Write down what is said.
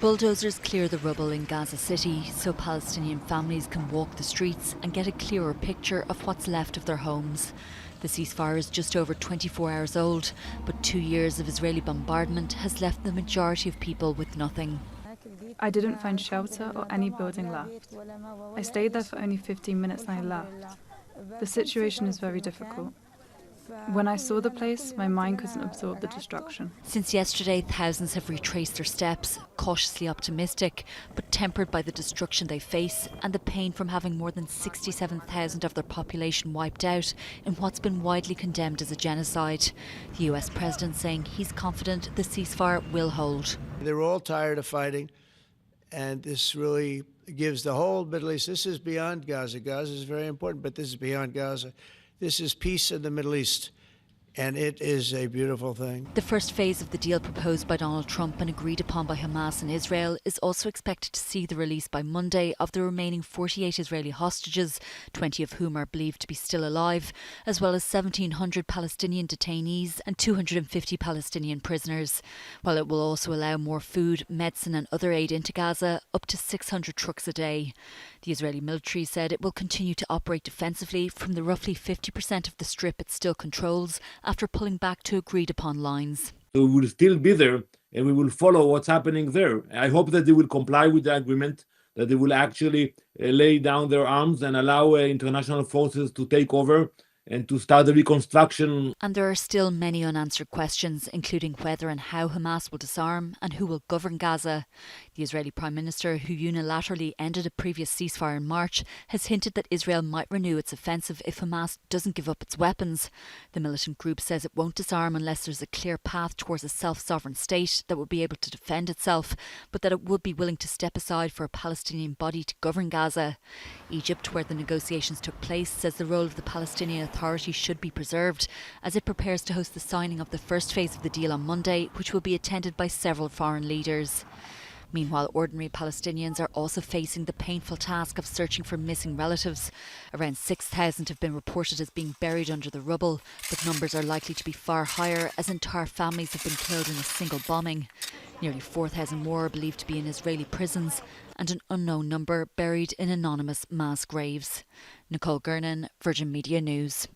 Bulldozers clear the rubble in Gaza City so Palestinian families can walk the streets and get a clearer picture of what's left of their homes. The ceasefire is just over 24 hours old, but 2 years of Israeli bombardment has left the majority of people with nothing. I didn't find shelter or any building left. I stayed there for only 15 minutes and I left. The situation is very difficult. When I saw the place, my mind couldn't absorb the destruction. Since yesterday, thousands have retraced their steps, cautiously optimistic, but tempered by the destruction they face and the pain from having more than 67,000 of their population wiped out in what's been widely condemned as a genocide. The US president saying he's confident the ceasefire will hold. They're all tired of fighting, and this really gives the whole Middle East, this is beyond Gaza. Gaza is very important, but this is beyond Gaza. This is peace in the Middle East, and it is a beautiful thing. The first phase of the deal proposed by Donald Trump and agreed upon by Hamas and Israel is also expected to see the release by Monday of the remaining 48 Israeli hostages, 20 of whom are believed to be still alive, as well as 1,700 Palestinian detainees and 250 Palestinian prisoners. While it will also allow more food, medicine and other aid into Gaza, up to 600 trucks a day. The Israeli military said it will continue to operate defensively from the roughly 50% of the strip it still controls, after pulling back to agreed-upon lines. So we will still be there and we will follow what's happening there. I hope that they will comply with the agreement, that they will actually lay down their arms and allow international forces to take over and to start the reconstruction. And there are still many unanswered questions, including whether and how Hamas will disarm and who will govern Gaza. The Israeli Prime Minister, who unilaterally ended a previous ceasefire in March, has hinted that Israel might renew its offensive if Hamas doesn't give up its weapons. The militant group says it won't disarm unless there's a clear path towards a self-sovereign state that will be able to defend itself, but that it would be willing to step aside for a Palestinian body to govern Gaza. Egypt, where the negotiations took place, says the role of the Palestinian Authority should be preserved as it prepares to host the signing of the first phase of the deal on Monday, which will be attended by several foreign leaders. Meanwhile, ordinary Palestinians are also facing the painful task of searching for missing relatives. Around 6,000 have been reported as being buried under the rubble, but numbers are likely to be far higher as entire families have been killed in a single bombing. Nearly 4,000 more are believed to be in Israeli prisons and an unknown number buried in anonymous mass graves. Nicole Gernan, Virgin Media News.